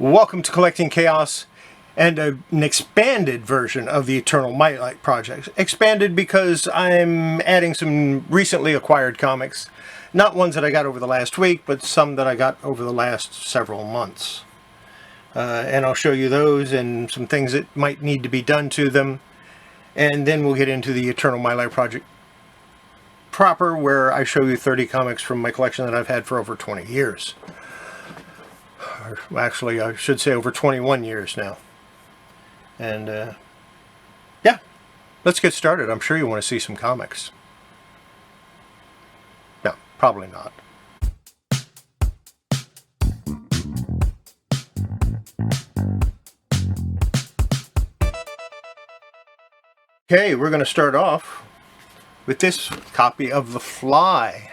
Welcome to Collecting Chaos and an expanded version of the Eternal Mylite project. Expanded because I'm adding some recently acquired comics. Not ones that I got over the last week, but some that I got over the last several months. And I'll show you those and some things that might need to be done to them. And then we'll get into the Eternal Mylite project proper, where I show you 30 comics from my collection that I've had for over 20 years. Actually, I should say over 21 years now. And yeah, let's get started. I'm sure you want to see some comics. No, probably not. Okay, we're going to start off with this copy of The Fly.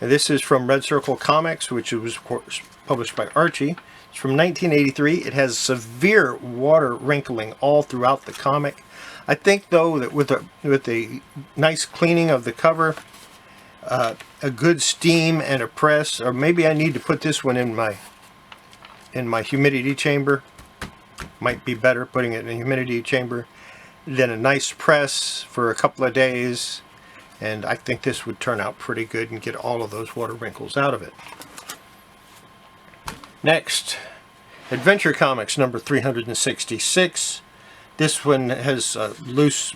Now, this is from Red Circle Comics, which was of course published by Archie. It's from 1983. It has severe water wrinkling all throughout the comic. I think, though, that with a nice cleaning of the cover, a good steam and a press, or maybe I need to put this one in my humidity chamber. Might be better putting it in a humidity chamber. Then a nice press for a couple of days, and I think this would turn out pretty good and get all of those water wrinkles out of it. Next, Adventure Comics number 366. This one has loose...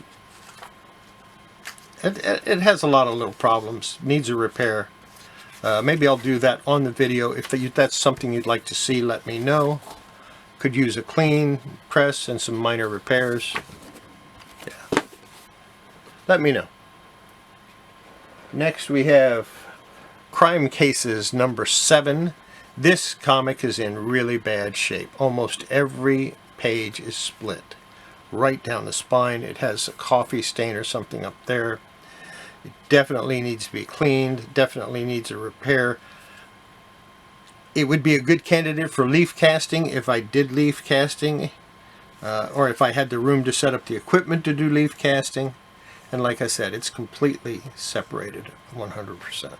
It has a lot of little problems. Needs a repair. Maybe I'll do that on the video. If that's something you'd like to see, let me know. Could use a clean press and some minor repairs. Yeah. Let me know. Next we have Crime Cases number 7. This comic is in really bad shape. Almost every page is split right down the spine. It has a coffee stain or something up there. It definitely needs to be cleaned. Definitely needs a repair. It would be a good candidate for leaf casting if I did leaf casting, or if I had the room to set up the equipment to do leaf casting. And like I said, it's completely separated 100%.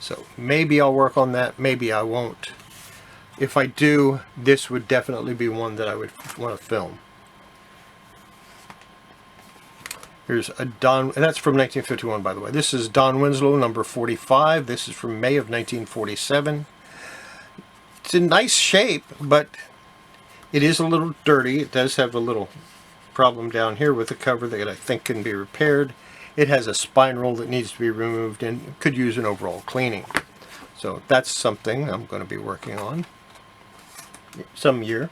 So maybe I'll work on that, maybe I won't. If I do, this would definitely be one that I would want to film. Here's a Don, and that's from 1951, by the way. This is Don Winslow, number 45. This is from May of 1947. It's in nice shape, but it is a little dirty. It does have a little problem down here with the cover that I think can be repaired. It has a spine roll that needs to be removed and could use an overall cleaning. So that's something I'm going to be working on some year.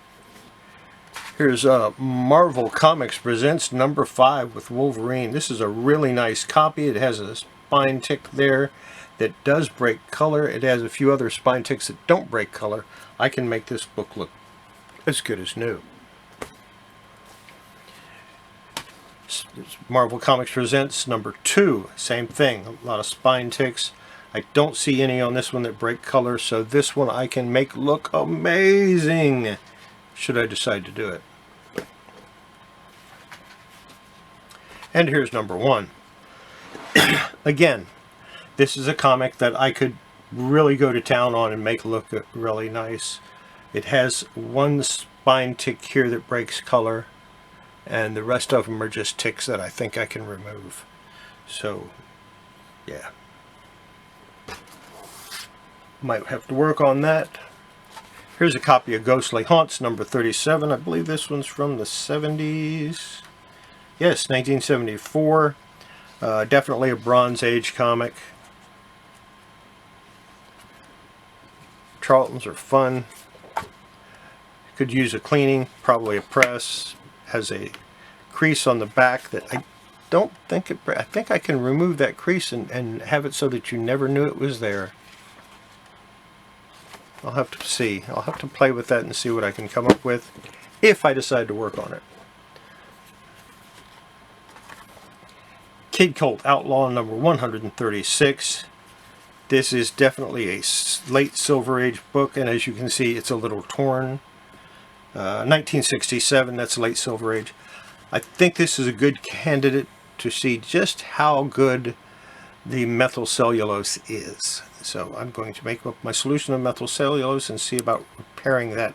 Here's Marvel Comics Presents number 5 with Wolverine. This is a really nice copy. It has a spine tick there that does break color. It has a few other spine ticks that don't break color. I can make this book look as good as new. Marvel Comics Presents number 2. Same thing. A lot of spine ticks. I don't see any on this one that break color, so this one I can make look amazing should I decide to do it. And here's number 1. Again, this is a comic that I could really go to town on and make look really nice. It has one spine tick here that breaks color, and the rest of them are just ticks that I think I can remove. So, yeah. Might have to work on that. Here's a copy of Ghostly Haunts, number 37. I believe this one's from the 70s. Yes, 1974. Definitely a Bronze Age comic. Charltons are fun. Could use a cleaning, probably a press. Has a crease on the back that I don't think it... I think I can remove that crease and have it so that you never knew it was there. I'll have to see. I'll have to play with that and see what I can come up with if I decide to work on it. Kid Cult Outlaw number 136. This is definitely a late Silver Age book, and as you can see, it's a little torn. 1967, that's late Silver Age. I think this is a good candidate to see just how good the methyl cellulose is. So I'm going to make up my solution of methyl cellulose and see about repairing that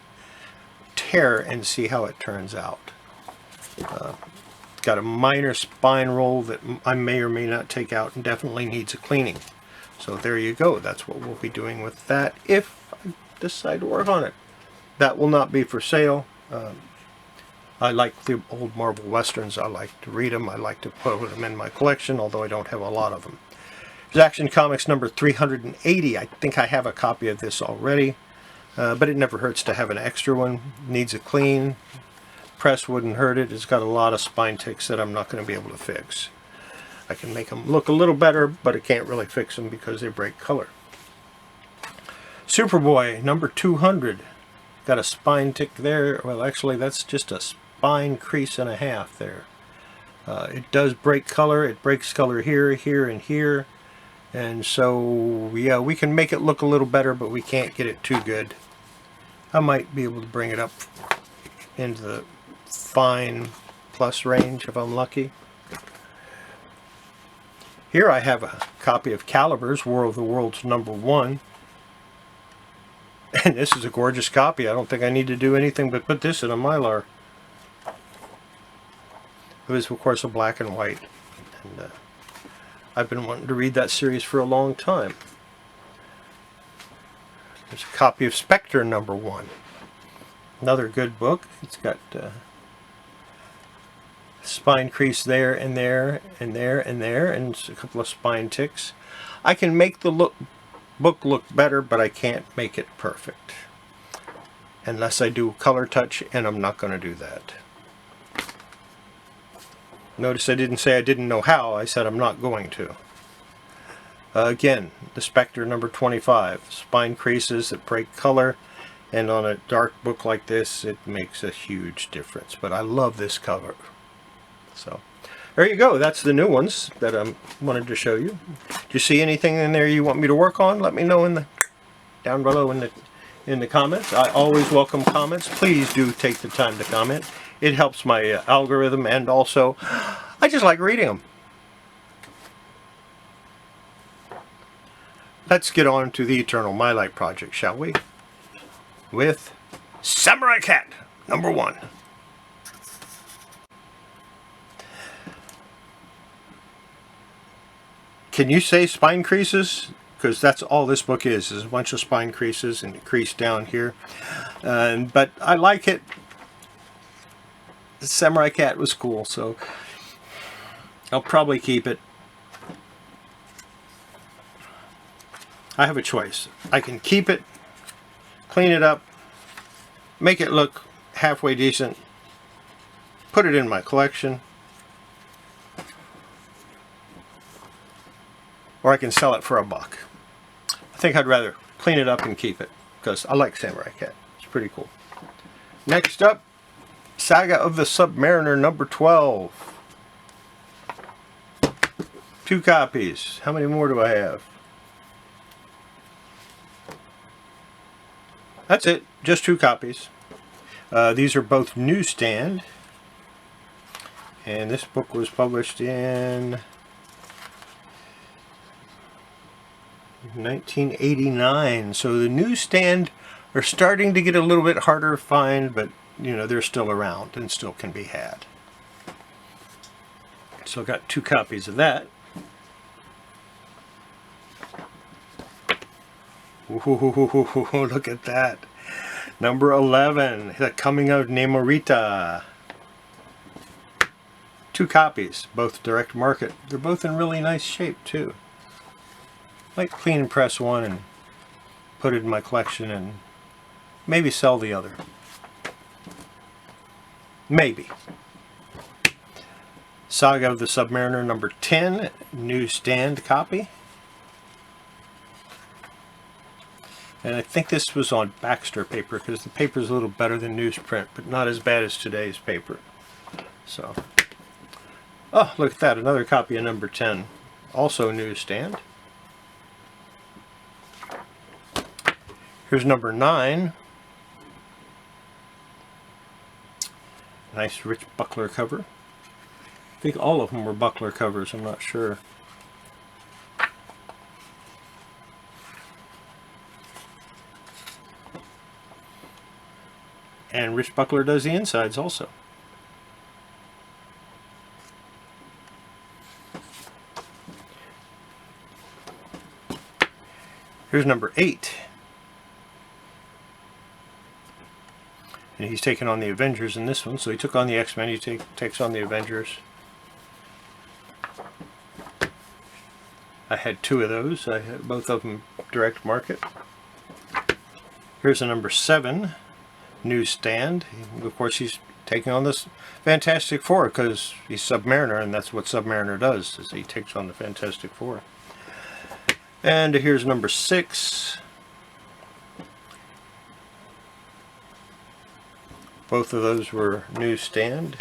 compare and see how it turns out. Got a minor spine roll that I may or may not take out and definitely needs a cleaning. So there you go. That's what we'll be doing with that if I decide to work on it. That will not be for sale. I like the old Marvel Westerns. I like to read them. I like to put them in my collection, although I don't have a lot of them. There's Action Comics number 380. I think I have a copy of this already, but it never hurts to have an extra one. Needs a clean. Press wouldn't hurt it. It's got a lot of spine ticks that I'm not going to be able to fix. I can make them look a little better, but I can't really fix them because they break color. Superboy number 200. Got a spine tick there. Well, actually, that's just a spine crease and a half there. It does break color. It breaks color here, here, and here. And so, yeah, we can make it look a little better, but we can't get it too good. I might be able to bring it up into the fine plus range if I'm lucky. Here I have a copy of Calibur's War of the Worlds number 1. And this is a gorgeous copy. I don't think I need to do anything but put this in a Mylar. It was, of course, a black and white. And I've been wanting to read that series for a long time. There's a copy of Spectre number 1. Another good book. It's got spine crease there and there and there and there, and a couple of spine ticks. I can make the book look better, but I can't make it perfect unless I do color touch, and I'm not going to do that. Notice I didn't say I didn't know how. I said I'm not going to. Again, the Spectre number 25. Spine creases that break color, and on a dark book like this it makes a huge difference. But I love this cover. So there you go. That's the new ones that I wanted to show you. Do you see anything in there you want me to work on? Let me know down below in the comments. I always welcome comments. Please do take the time to comment. It helps my algorithm, and also I just like reading them. Let's get on to the Eternal Mylite project, shall we? With Samurai Cat number 1. Can you say spine creases? Because that's all this book is a bunch of spine creases and a crease down here. But I like it. The Samurai Cat was cool, so I'll probably keep it. I have a choice. I can keep it, clean it up, make it look halfway decent, put it in my collection, or I can sell it for $1. I think I'd rather clean it up and keep it, because I like Samurai Cat. It's pretty cool. Next up, Saga of the Submariner number 12. 2 copies. How many more do I have? That's it. Just 2 copies. These are both newsstand. And this book was published in 1989. So the newsstand are starting to get a little bit harder to find, but you know, they're still around and still can be had. So I got 2 copies of that. Ooh, look at that. Number 11, The Coming of Namorita. 2 copies, both direct market. They're both in really nice shape too. Might clean and press one and put it in my collection and maybe sell the other. Maybe. Saga of the Submariner number 10, newsstand copy. And I think this was on Baxter paper, because the paper is a little better than newsprint, but not as bad as today's paper. So, oh, look at that, another copy of number 10. Also newsstand. Here's number 9. Nice rich buckler cover. I think all of them were buckler covers, I'm not sure. And Rich Buckler does the insides also. Here's number 8. And he's taking on the Avengers in this one. So he took on the X-Men, he takes on the Avengers. I had 2 of those. I had both of them direct market. Here's a number 7 newsstand. Of course, he's taking on this Fantastic Four because he's Submariner, and that's what Submariner does, is he takes on the Fantastic Four. And here's number 6. Both of those were newsstand.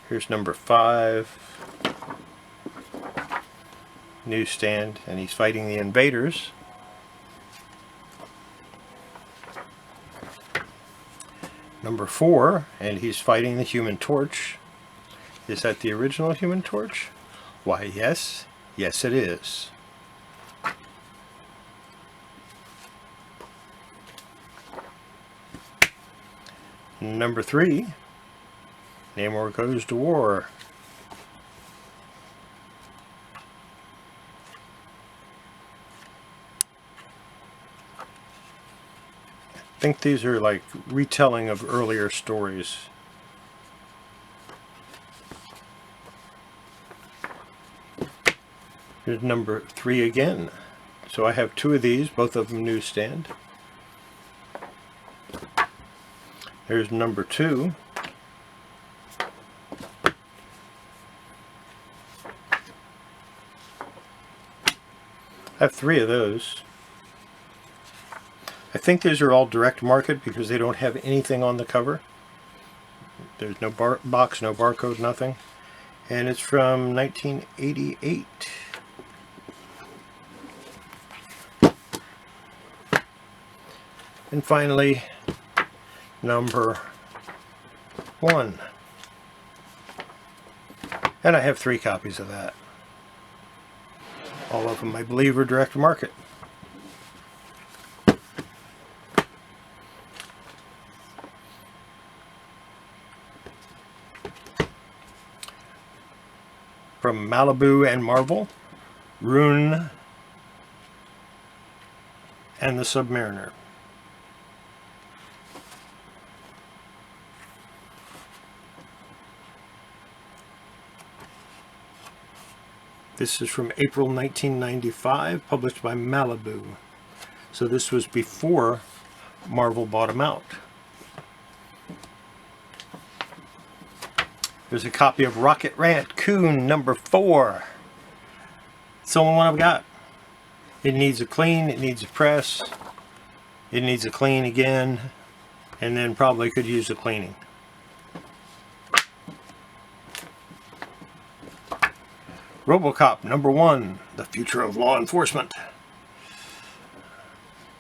Here's number 5. Newsstand, and he's fighting the invaders. Number 4, and he's fighting the Human Torch. Is that the original Human Torch? Why, yes. Yes, it is. Number 3, Namor Goes to War. I think these are like retelling of earlier stories. Here's number 3 again. So I have 2 of these, both of them newsstand. Here's number 2. I have 3 of those. I think these are all direct market because they don't have anything on the cover. There's no box, no barcode, nothing. And it's from 1988. And finally, number 1. And I have 3 copies of that. All of them, I believe, are direct market. From Malibu and Marvel, Rune and the Submariner. This is from April 1995, published by Malibu. So this was before Marvel bought them out. There's a copy of Rocket Raccoon number 4. It's the only one I've got. It needs a clean, it needs a press, it needs a clean again, and then probably could use a cleaning. RoboCop number 1, The Future of Law Enforcement.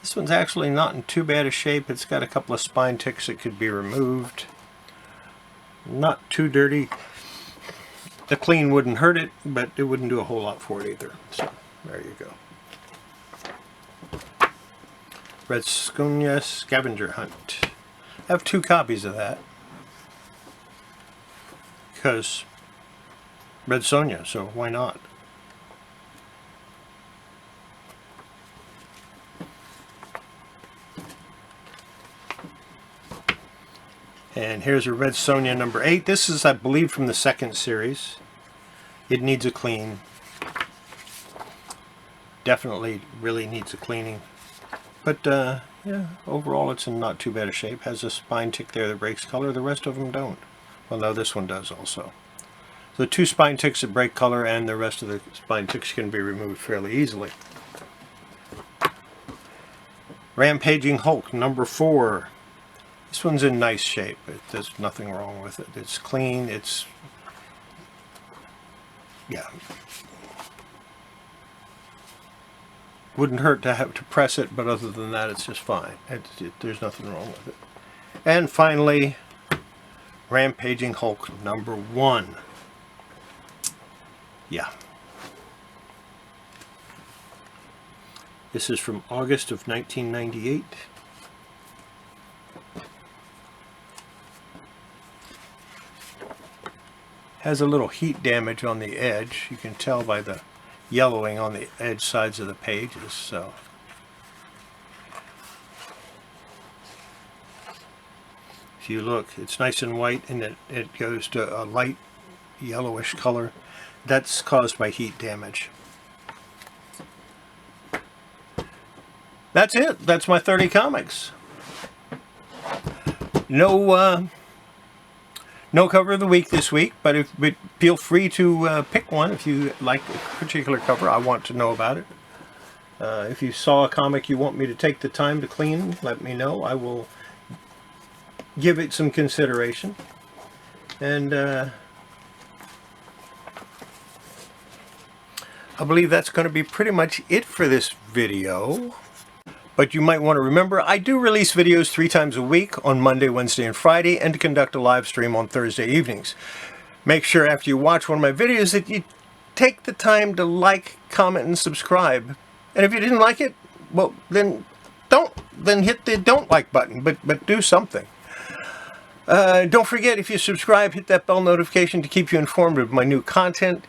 This one's actually not in too bad a shape. It's got a couple of spine ticks that could be removed. Not too dirty. The clean wouldn't hurt it, but it wouldn't do a whole lot for it either. So, there you go. Red Sonja Scavenger Hunt. I have 2 copies of that. Because Red Sonja, so why not? And here's a Red Sonja number 8. This is, I believe, from the 2nd series. It needs a clean. Definitely really needs a cleaning. But, yeah, overall it's in not too bad a shape. Has a spine tick there that breaks color. The rest of them don't. Well, no, this one does also. So 2 spine ticks that break color, and the rest of the spine ticks can be removed fairly easily. Rampaging Hulk number 4. This one's in nice shape. There's nothing wrong with it. It's clean. It's, yeah. Wouldn't hurt to have to press it, but other than that, it's just fine. There's nothing wrong with it. And finally, Rampaging Hulk number 1. Yeah. This is from August of 1998. Has a little heat damage on the edge. You can tell by the yellowing on the edge sides of the pages. So if you look, it's nice and white, and it goes to a light yellowish color. That's caused by heat damage. That's it. That's my 30 comics. No cover of the week this week, but feel free to pick one if you like a particular cover. I want to know about it. If you saw a comic you want me to take the time to clean, let me know. I will give it some consideration. And I believe that's going to be pretty much it for this video. But you might want to remember, I do release videos 3 times a week on Monday, Wednesday, and Friday, and to conduct a live stream on Thursday evenings. Make sure after you watch one of my videos that you take the time to like, comment, and subscribe. And if you didn't like it, well, then hit the don't like button, but do something. Don't forget, if you subscribe, hit that bell notification to keep you informed of my new content.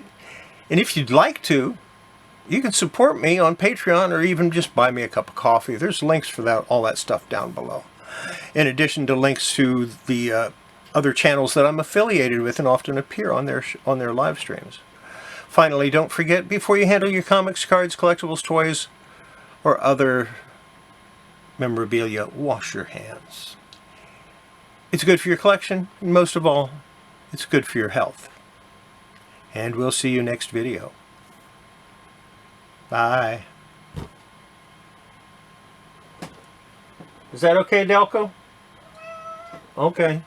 And if you'd like to, you can support me on Patreon or even just buy me a cup of coffee. There's links for that, all that stuff down below. In addition to links to the other channels that I'm affiliated with and often appear on their live streams. Finally, don't forget, before you handle your comics, cards, collectibles, toys, or other memorabilia, wash your hands. It's good for your collection, and most of all, it's good for your health. And we'll see you next video. Bye. Is that okay, Delco? Okay.